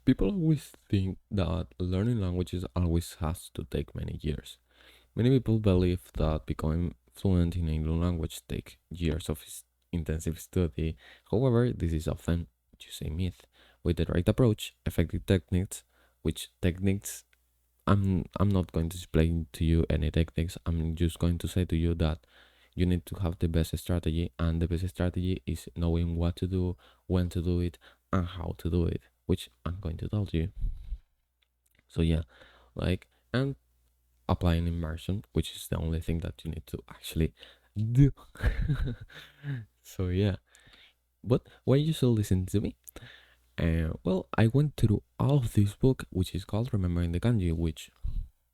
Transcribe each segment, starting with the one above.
People always think that learning languages always has to take many years. Many people believe that becoming fluent in a new language take years of intensive study. However, this is often just a myth. With the right approach, effective techniques, which techniques I'm not going to explain to you any techniques. I'm just going to say to you that you need to have the best strategy, and the best strategy is knowing what to do, when to do it, and how to do it, which I'm going to tell you. So yeah, like, and applying immersion, which is the only thing that you need to actually do. So yeah, but why you should listen to me? Well, I went through all of this book, which is called Remembering the Kanji, which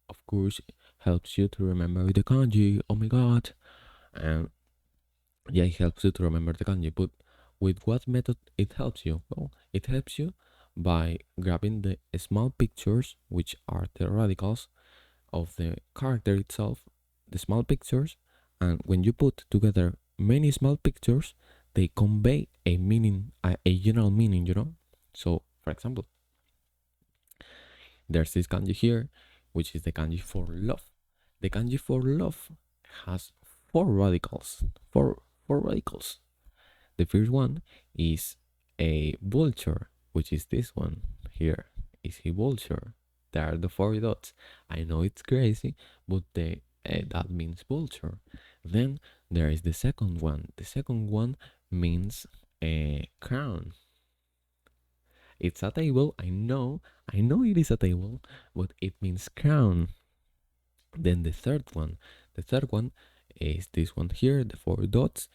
of course helps you to remember the kanji. Oh my god. And yeah, it helps you to remember the kanji. But with what method it helps you? Well, it helps you by grabbing the small pictures, which are the radicals of the character itself, the small pictures, and when you put together many small pictures, they convey a meaning, a general meaning, you know? So, for example, there's this kanji here, which is the kanji for love. The kanji for love has four radicals. Four radicals. The first one is a vulture, which is this one here. Is a vulture. There are the four dots. I know it's crazy, but that means vulture. Then there is the second one. The second one means a crown. It's a table. I know it is a table, but it means crown. Then the third one is this one here, the four dots,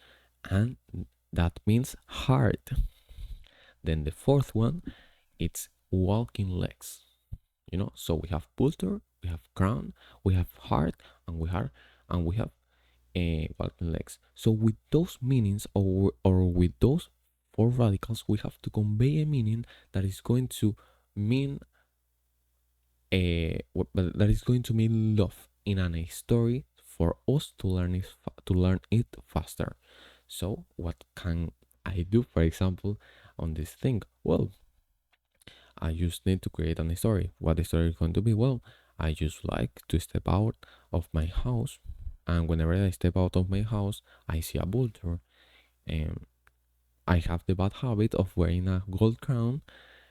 and that means heart. Then the fourth one, it's walking legs. You know, so we have bolster, we have crown, we have heart, and we have walking legs. So with those meanings, or with those four radicals, we have to convey a meaning that is going to mean that is going to mean love in a story for us to learn it faster. So what can I do, for example, on this thing? Well, I just need to create a story. What the story is going to be? Well, I just like to step out of my house, and whenever I step out of my house, I see a vulture, and I have the bad habit of wearing a gold crown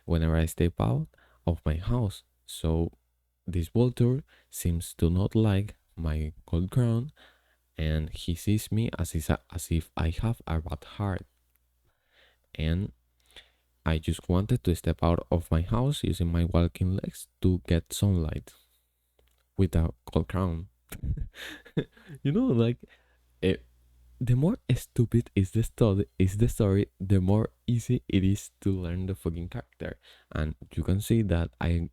whenever I step out of my house. So this vulture seems to not like my gold crown, and he sees me as if I have a bad heart. And I just wanted to step out of my house using my walking legs to get sunlight with a gold crown. You know, like eh, the more stupid is the story, the more easy it is to learn the fucking character. And you can see that I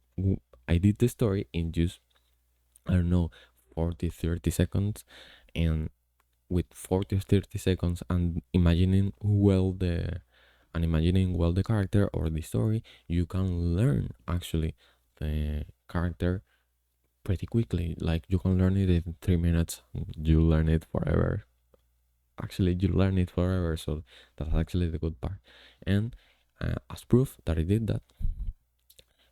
did the story in just, I don't know, 40 30 seconds, and with 40 or 30 seconds and imagining well the character or the story, you can learn actually the character pretty quickly. Like you can learn it in 3 minutes. You learn it forever. Actually, you learn it forever. So that's actually the good part. And as proof that I did that,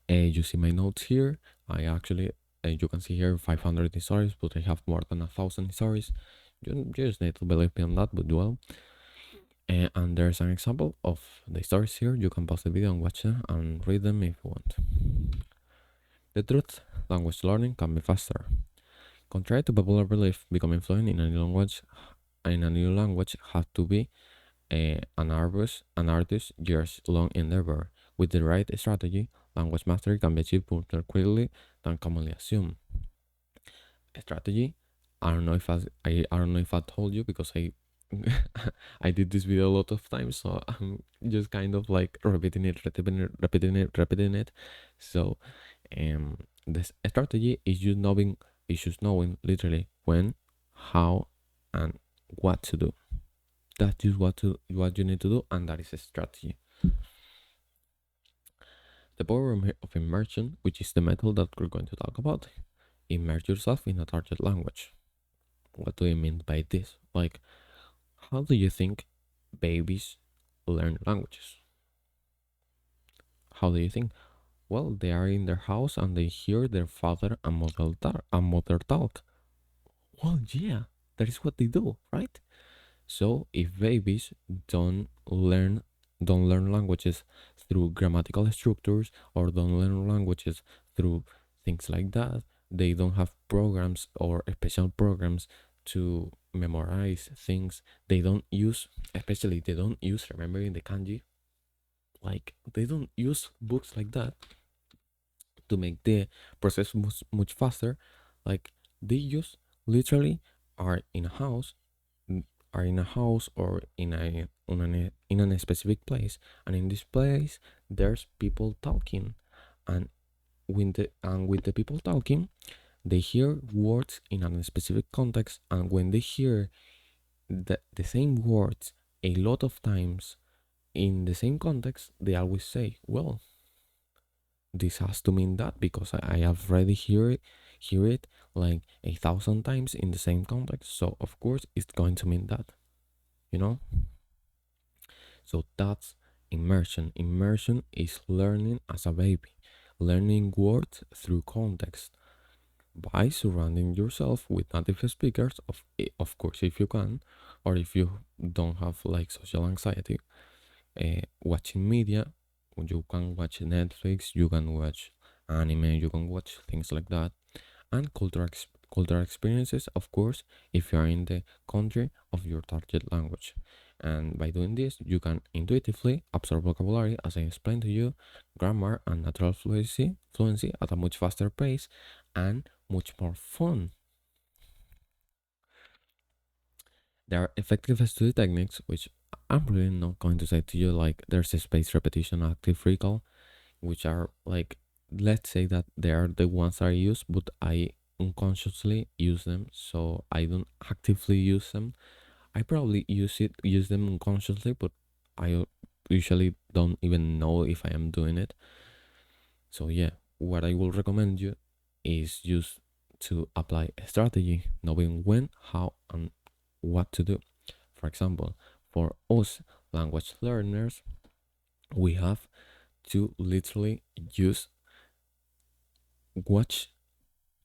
you see my notes here. I actually, you can see here 500 stories, but I have more than 1,000 stories. You just need to believe me on that, but well. And there's an example of the stories here. You can pause the video and watch them and read them if you want. The truth, language learning can be faster. Contrary to popular belief, becoming fluent in a new language has to be an artist's years-long endeavor. With the right strategy, language mastery can be achieved more quickly than commonly assumed. Strategy, I don't know if I told you, because I I did this video a lot of times, so I'm just kind of like repeating it. So, this strategy is just knowing literally when, how, and what to do. That is what you need to do, and that is a strategy. The power of immersion, which is the method that we're going to talk about, immerse yourself in a target language. What do you mean by this? Like, how do you think babies learn languages? How do you think? Well, they are in their house and they hear their father and mother talk. Well, yeah, that is what they do, right? So if babies don't learn languages through grammatical structures or don't learn languages through things like that, they don't have programs or special programs to memorize things. They don't use, especially they don't use remembering the kanji. Like they don't use books like that to make the process much faster. Like they just literally are in a house, are in a house or in a specific place, and in this place there's people talking, and with the people talking, they hear words in a specific context, and when they hear the same words a lot of times in the same context, they always say, well, this has to mean that because I have already hear it like 1,000 times in the same context. So of course it's going to mean that, you know? So that's immersion. Immersion is learning as a baby, learning words through context by surrounding yourself with native speakers, of course, if you can, or if you don't have like social anxiety, watching media. You can watch Netflix, you can watch anime, you can watch things like that, and cultural experiences, of course, if you are in the country of your target language. And by doing this, you can intuitively absorb vocabulary, as I explained to you, grammar and natural fluency at a much faster pace and much more fun. There are effective study techniques, which I'm really not going to say to you, like there's a spaced repetition, active recall, which are like, let's say that they are the ones that I use, but I unconsciously use them, so I don't actively use them. I probably use them unconsciously, but I usually don't even know if I am doing it. So yeah, what I will recommend you is just to apply a strategy, knowing when, how, and what to do. For example, for us language learners, we have to literally use watch.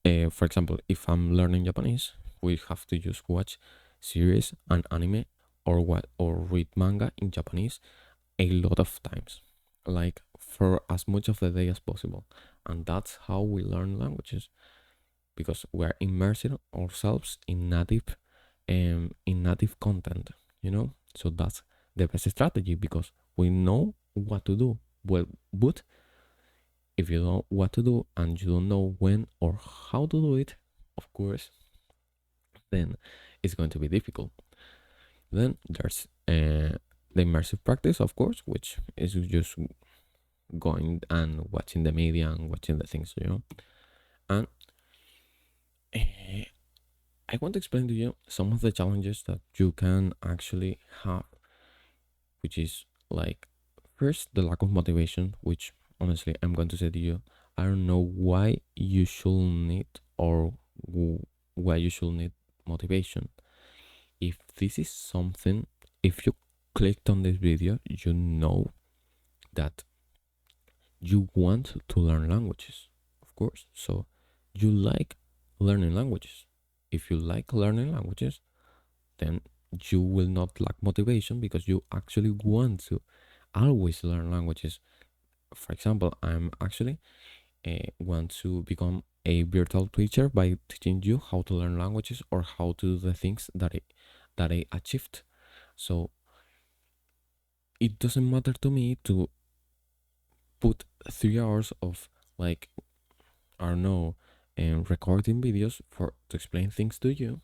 For example, if I'm learning Japanese, we have to just watch series and anime or read manga in Japanese a lot of times, like for as much of the day as possible. And that's how we learn languages, because we're immersing ourselves in native content, you know. So that's the best strategy because we know what to do. Well, but if you don't know what to do and you don't know when or how to do it, of course, then it's going to be difficult. Then there's the immersive practice, of course, which is just going and watching the media and watching the things, you know. And I want to explain to you some of the challenges that you can actually have, which is like, first, the lack of motivation, which honestly I'm going to say to you, I don't know why you should need or why you should need motivation. If this is something, if you clicked on this video, you know that you want to learn languages, of course. So you like learning languages. If you like learning languages, then you will not lack motivation because you actually want to always learn languages. For example, I'm actually want to become a virtual teacher by teaching you how to learn languages or how to do the things that I achieved. So it doesn't matter to me to put 3 hours of, like, I don't know, recording videos for to explain things to you,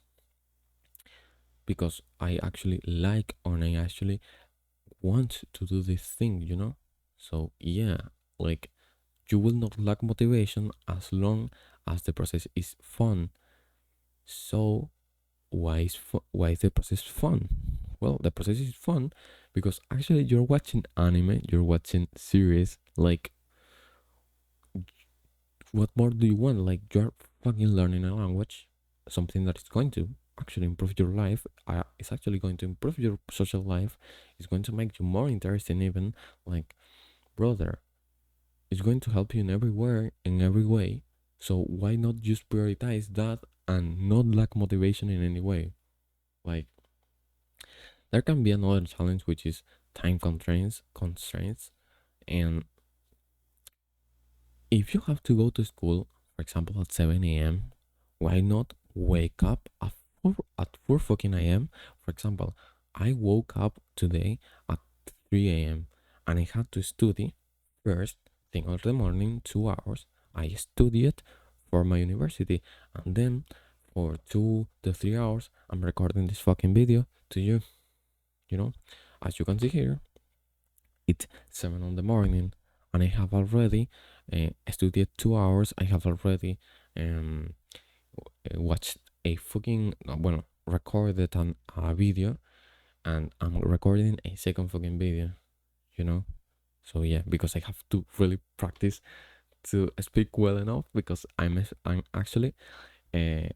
because I actually like or I actually want to do this thing, you know? So yeah, like, you will not lack motivation as long as the process is fun. So why is the process fun? Well, the process is fun because actually you're watching anime, you're watching series. Like, what more do you want? Like, you're fucking learning a language, something that is going to actually improve your life. It's actually going to improve your social life. It's going to make you more interesting, even. Like, brother, it's going to help you in everywhere, in every way. So why not just prioritize that and not lack motivation in any way? Like, there can be another challenge, which is time constraints. And if you have to go to school, for example, at 7 a.m., why not wake up at 4 fucking a.m.? For example, I woke up today at 3 a.m. and I had to study first thing of the morning, 2 hours. I studied for my university, and then for 2 to 3 hours, I'm recording this fucking video to you. You know, as you can see here, it's 7 in the morning, and I have already studied 2 hours. I have already um, watched a fucking, well, recorded a video, and I'm recording a second fucking video, you know? So yeah, because I have to really practice to speak well enough, because I'm actually uh,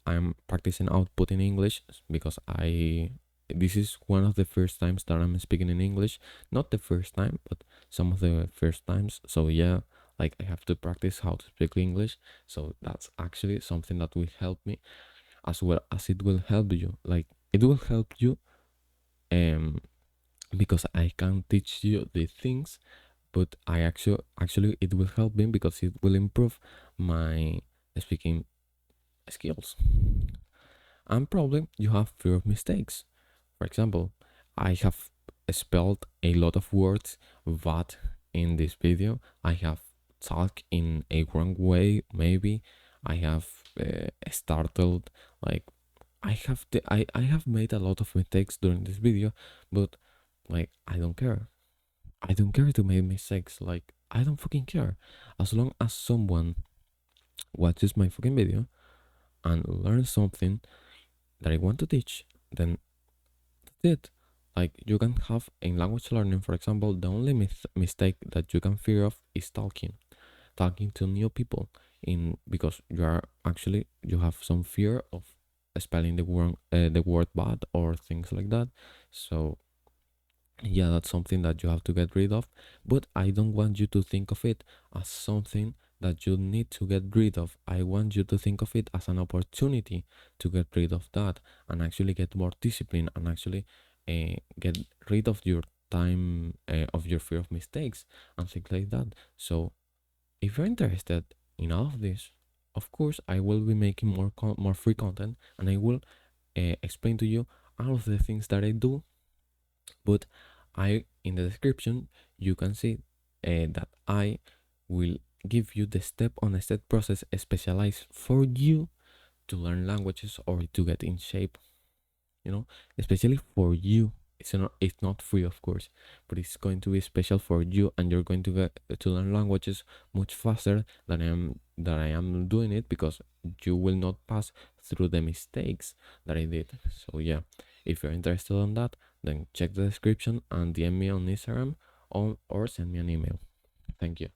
I'm practicing outputting English, because I this is one of the first times that I'm speaking in English. Not the first time, but some of the first times. So yeah, like I have to practice how to speak English. So that's actually something that will help me, as well as it will help you. Like, it will help you um because I can teach you the things, but I actually it will help me because it will improve my speaking skills. And probably you have fear of mistakes. For example, I have spelled a lot of words, but in this video I have talked in a wrong way. Maybe I have startled, like, I have made a lot of mistakes during this video, but like, I don't care. I don't care to make mistakes. Like, I don't fucking care. As long as someone watches my fucking video and learns something that I want to teach, then that's it. Like, you can have in language learning, for example, the only mistake that you can fear of is talking to new people, in because you have some fear of spelling the word bad or things like that. So yeah, that's something that you have to get rid of. But I don't want you to think of it as something that you need to get rid of. I want you to think of it as an opportunity to get rid of that, and actually get more discipline, and actually get rid of your time, of your fear of mistakes and things like that. So if you're interested in all of this, of course I will be making more free content, and I will explain to you all of the things that I do. But I, in the description, you can see that I will give you the step on step process specialized for you to learn languages or to get in shape, especially for you. It's not free, of course, but it's going to be special for you, and you're going to get to learn languages much faster than I am doing it, because you will not pass through the mistakes that I did. So yeah, if you're interested on that, then check the description and DM me on Instagram, or send me an email. Thank you.